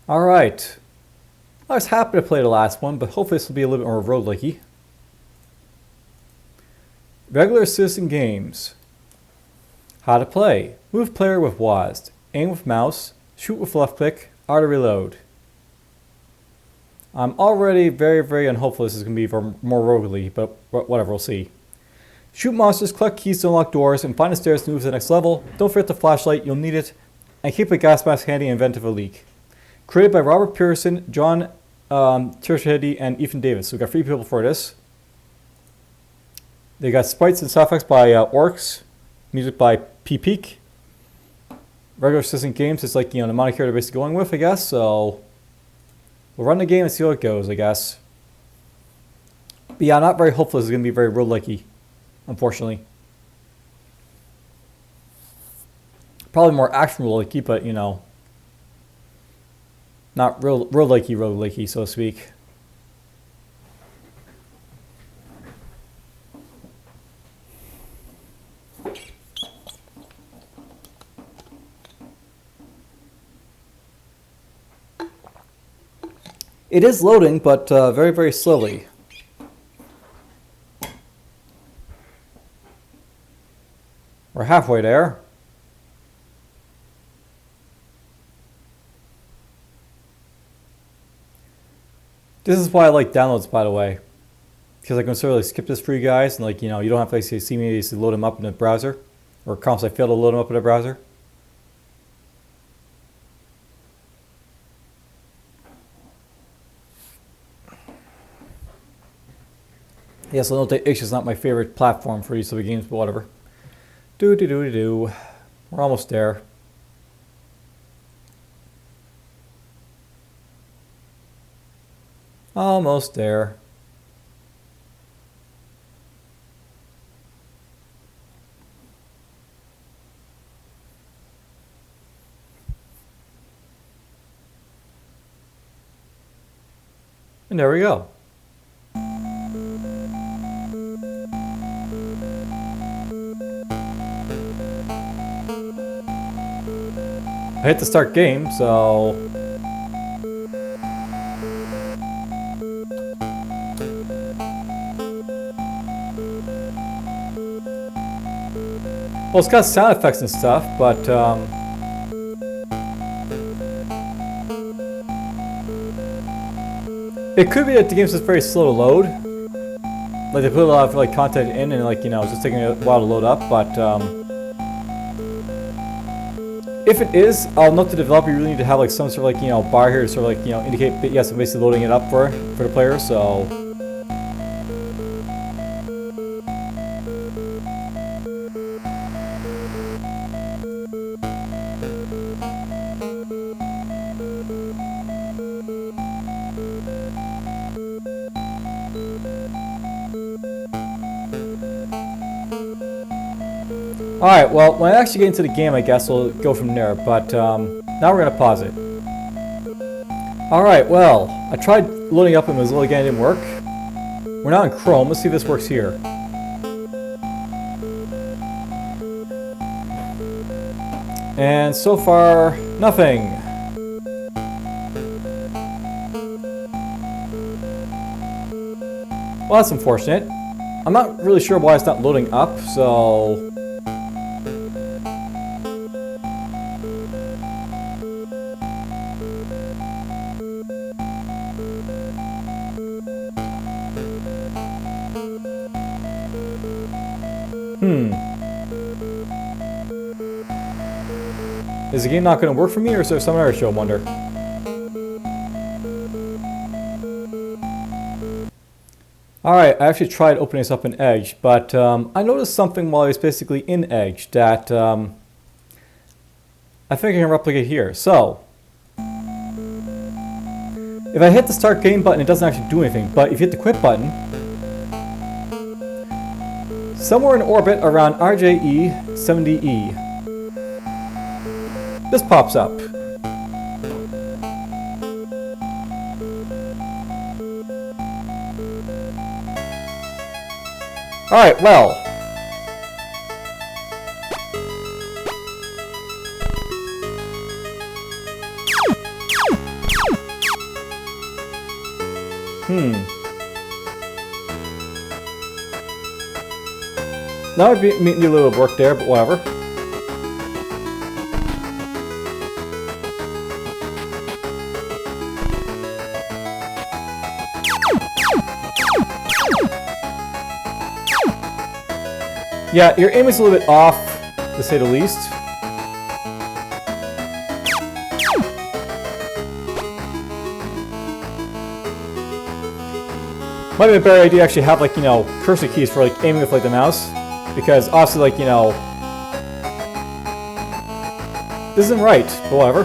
Alright. I was happy to play the last one, but hopefully this will be a little bit more roguelike-y. Regular citizen games. How to play. Move player with WASD. Aim with mouse. Shoot with left click. R to reload. I'm already very unhopeful this is going to be more roguelike, but whatever, we'll see. Shoot monsters, collect keys to unlock doors, and find the stairs to move to the next level. Don't forget the flashlight, you'll need it. And keep a gas mask handy in the event of a leak. Created by Robert Pearson, John Tirshedi, and Ethan Davis. So we've got 3 people for this. They got sprites and sound effects by Orcs. Music by P. Peak. Regular citizen games is like, the moniker they're basically going with, I guess. So we'll run the game and see how it goes, I guess. But yeah, I'm not very hopeful this is going to be very roguelike-y, unfortunately. Probably more action roguelike-y, but not roguelike-y, so to speak. It is loading, but very slowly. We're halfway there. This is why I like downloads, by the way, because I can sort of skip this for you guys, and you don't have to see me to load them up in the browser, or constantly fail to load them up in the browser. Yes, I know that Itch is not my favorite platform for these sort of games, but whatever. We're almost there. Almost there. And there we go. I hit the start game, so well, it's got sound effects and stuff, but it could be that the game's just very slow to load. Like they put a lot of content in, and it's just taking a while to load up. But if it is, I'll note the developer you really need to have some sort of bar here to sort of indicate that yes, I'm basically loading it up for the player. So. Alright, well, when I actually get into the game, I guess we'll go from there, but now we're going to pause it. Alright, well, I tried loading up in Mozilla again, it didn't work. We're now in Chrome, let's see if this works here. And so far, nothing. Well, that's unfortunate. I'm not really sure why it's not loading up, so. Is the game not going to work for me, or is there some other issue, I wonder? Alright, I actually tried opening this up in Edge, but I noticed something while I was basically in Edge that I think I can replicate here. So, if I hit the start game button, it doesn't actually do anything, but if you hit the quit button, somewhere in orbit around RJE-7DE, this pops up. Alright, well. That would be need a little work there, but whatever. Yeah, your aim is a little bit off, to say the least. Might be a better idea to actually have, like, you know, cursor keys for, like, aiming with, like, the mouse. Because, obviously, like, you know, this isn't right, but whatever.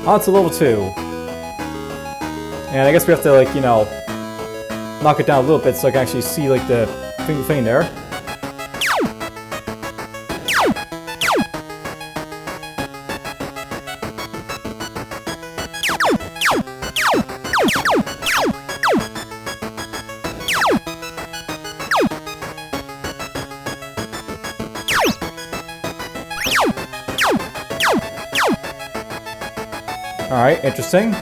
On to level 2. And I guess we have to, like, you know, knock it down a little bit so I can actually see, like, the thing there. Alright, interesting.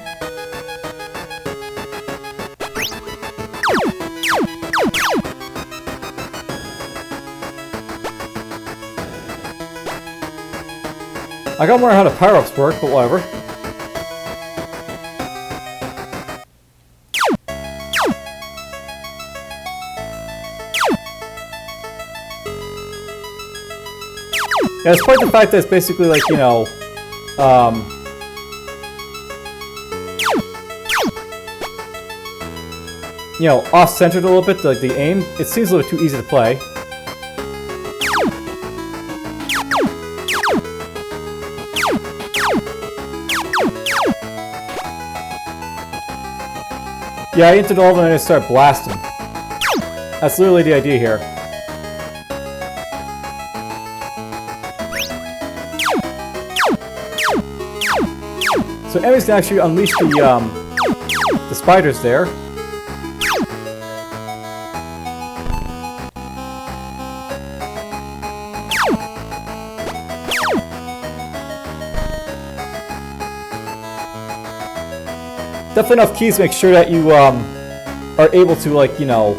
I gotta learn how the power-ups work, but whatever. Yeah, despite the fact that it's basically like, you know, off-centered a little bit, like the aim, it seems a little too easy to play. Yeah, I entered all of them and I start blasting. That's literally the idea here. So enemies can actually unleash the spiders there. Definitely enough keys to make sure that you are able to, like, you know,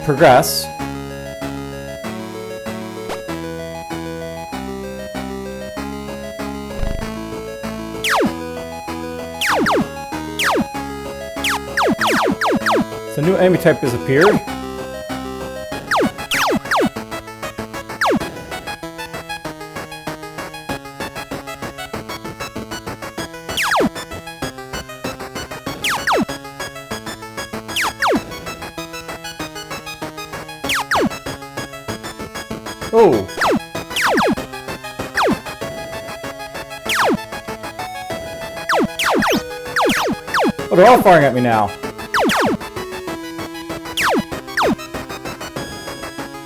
progress. So new enemy type disappeared. Oh! Oh, they're all firing at me now.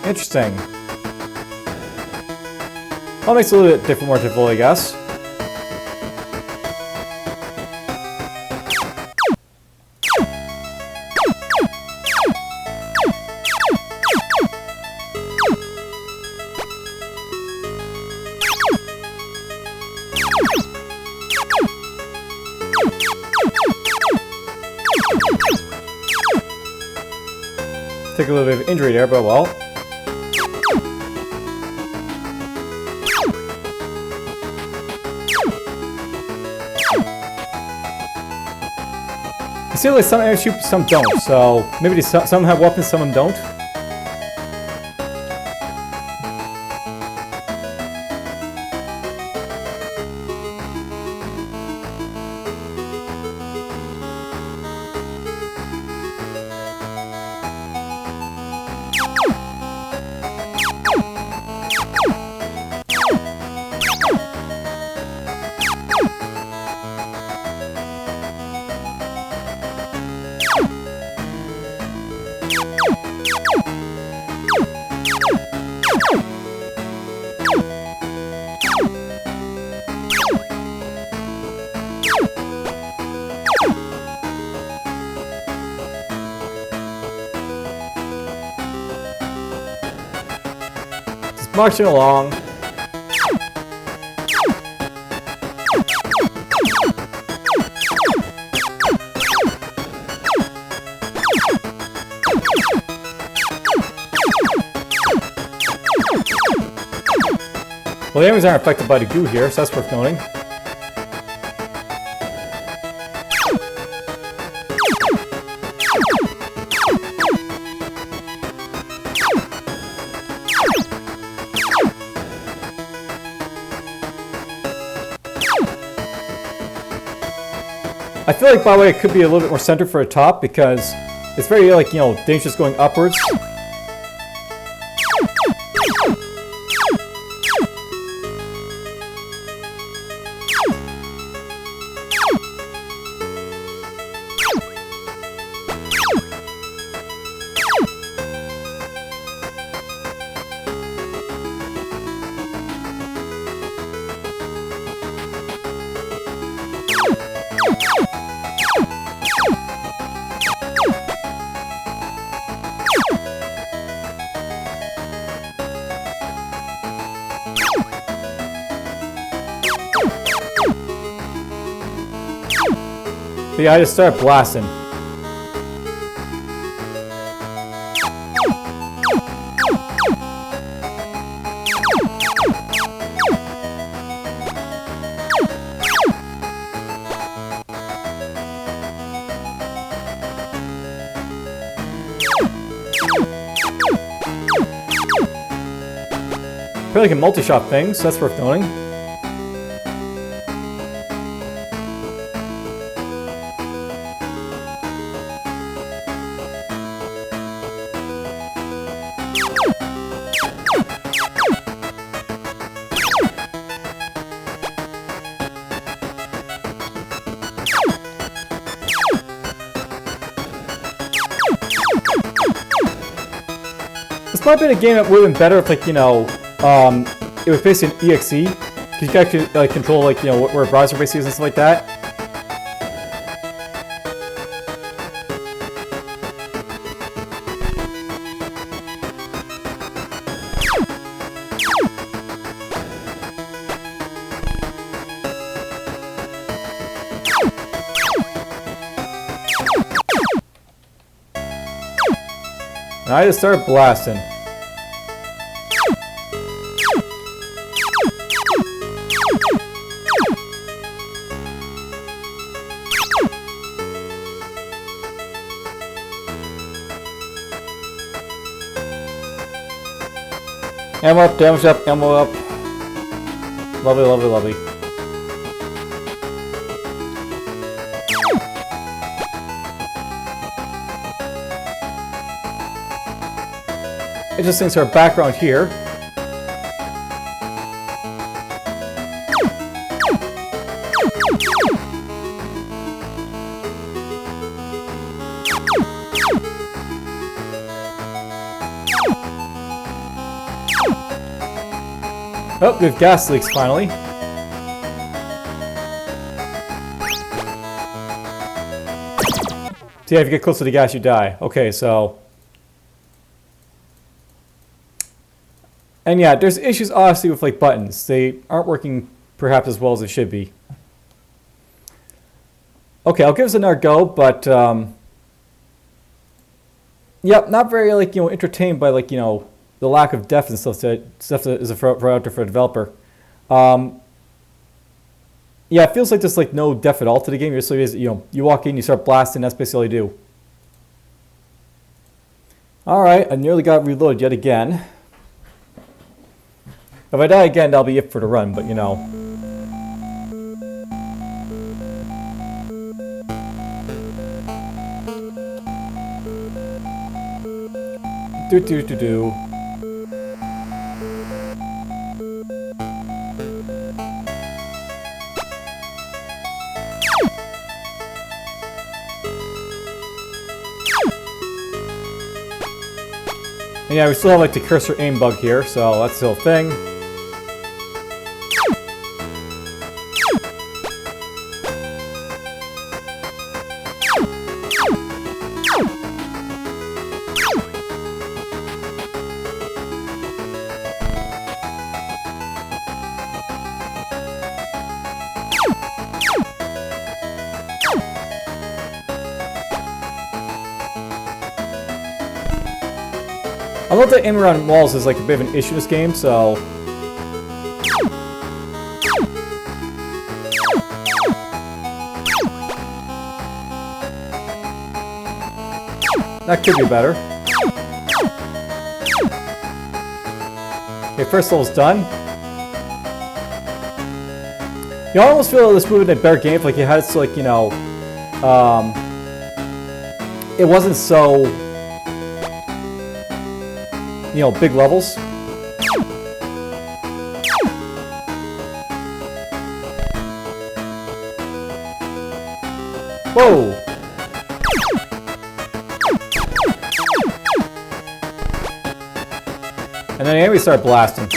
Interesting. That makes it a little bit different, more difficult, I guess. Take a little bit of injury there, but well. It seems like some enemies shoot, some don't, so maybe some have weapons, some of them don't. marching along. Well, the enemies aren't affected by the goo here, so that's worth noting. I feel like, by the way, it could be a little bit more centered for a top because it's very, like, you know, dangerous going upwards. But yeah, I just started blasting. Probably can multi-shot things, so that's worth noting. This might have been a game that would have been better if, like, you know, it was basically an EXE. Because you could actually, like, control, like, you know, where a browser basically is and stuff like that. And I just started blasting. Ammo up, damage up, ammo up. Lovely, lovely, lovely. It just thinks our background here. Oh, we have gas leaks finally. So yeah, if you get close to the gas, you die. Okay, so... And yeah, there's issues obviously with, like, buttons. They aren't working perhaps as well as they should be. Okay, I'll give this another go, but... Yep, not very, like, you know, entertained by, like, you know, the lack of depth and stuff that is out there for a developer. Yeah, it feels like there's, like, no depth at all to the game. You're just, like, you know, you walk in, you start blasting, that's basically all you do. Alright, I nearly got reloaded yet again. If I die again, that'll be it for the run, but you know. Do. And yeah, we still have, like, the cursor aim bug here, so that's still a thing. know that aiming around walls is like a bit of an issue in this game, so... that could be better. Okay, first level's done. You almost feel this movie in a better game if like you had it so like, you know, it wasn't so, you know, big levels. Whoa! And then the enemies start blasting.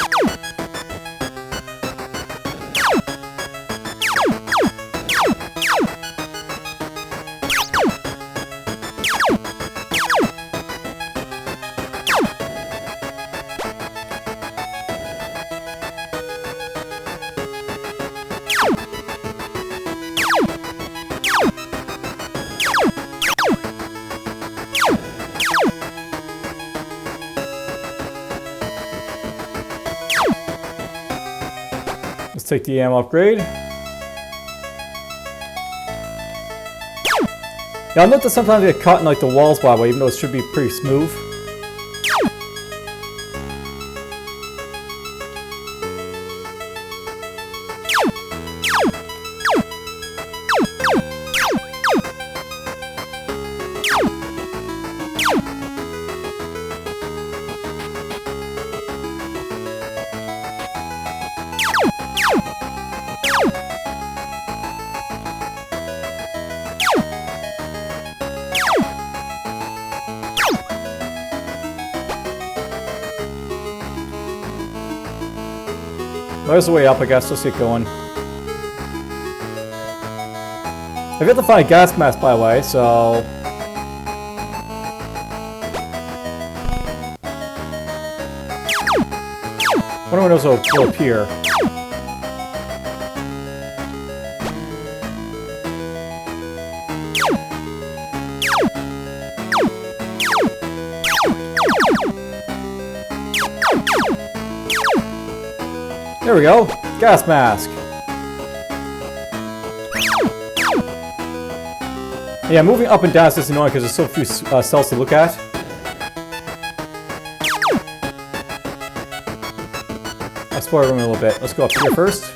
Let's take the ammo upgrade. Yeah, I note that sometimes I get caught in like the walls by the way, even though it should be pretty smooth. There's the way up, I guess. Let's get going. I've got to find a gas mask, by the way, so... wonder when those will appear. There we go. Gas mask. Yeah, moving up and down is just annoying because there's so few cells to look at. I'll explore the room a little bit. Let's go up here first.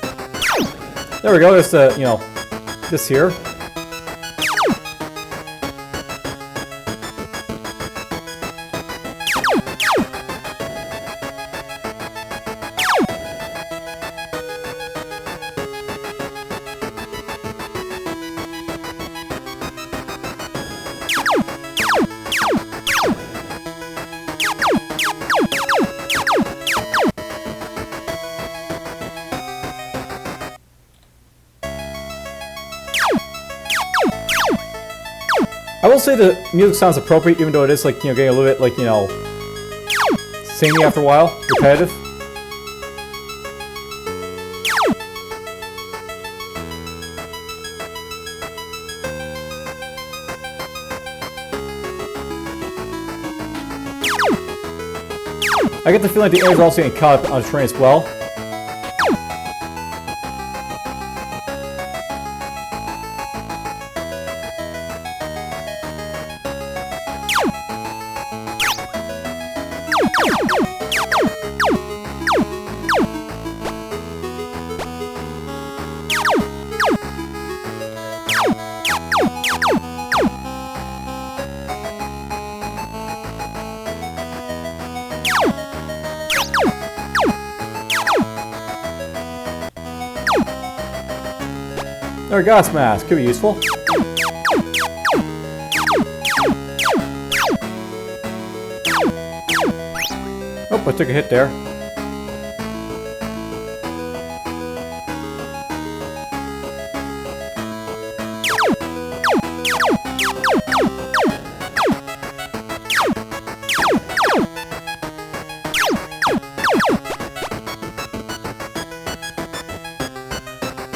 There we go. There's the, you know, this here. I will say the music sounds appropriate, even though it is like, you know, getting a little bit like, you know, samey after a while, repetitive. I get the feeling the enemies are also getting caught up on the train as well. Our gas mask could be useful. Oh, I took a hit there.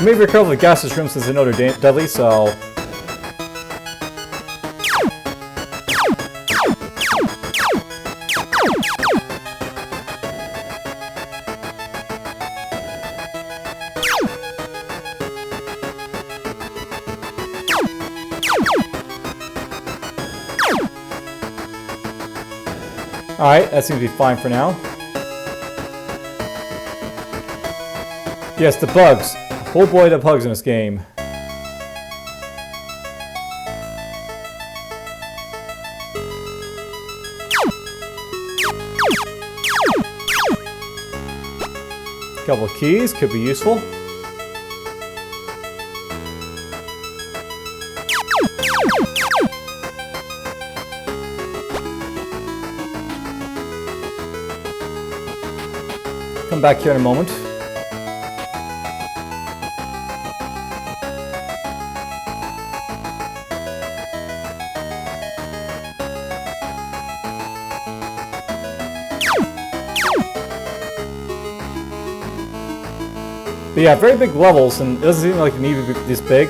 Maybe be careful with the gaseous room since I know they're deadly, so... Alright, that seems to be fine for now. Yes, the bugs. Oh boy, the bugs in this game. Couple of keys could be useful. Come back here in a moment. But yeah, very big levels, and it doesn't seem like it need to be this big.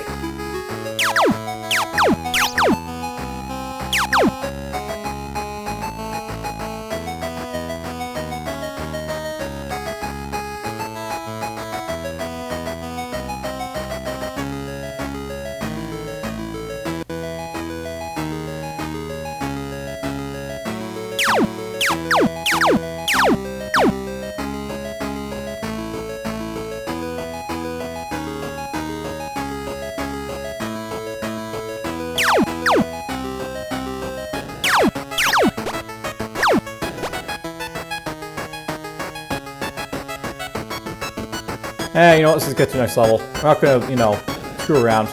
You know what, let's just get to the next level. We're not gonna, you know, screw around.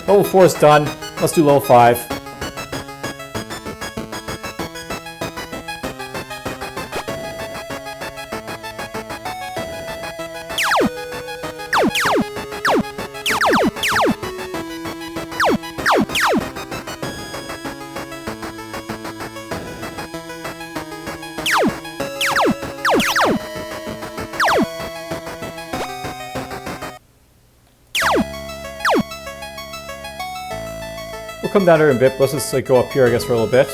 Level 4 is done. Let's do level 5. We'll come down here in a bit. Let's just like go up here, I guess, for a little bit.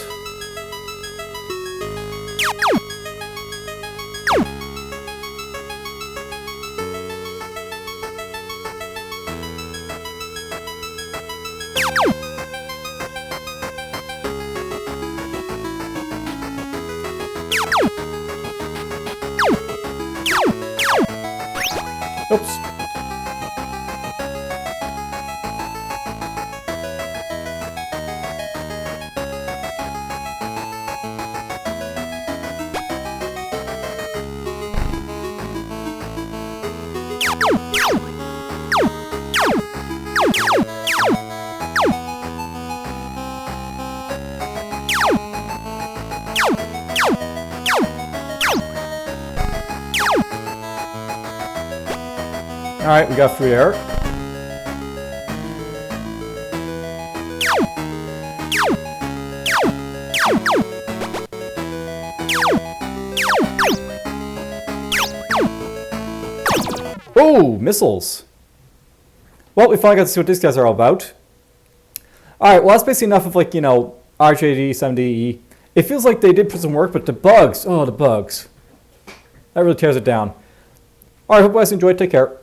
Oops. Alright, we got through there. Oh, missiles. Well, we finally got to see what these guys are all about. Alright, well that's basically enough of like, you know, RJE-7DE. It feels like they did put some work, but the bugs, oh the bugs. That really tears it down. Alright, hope you guys enjoyed. Take care.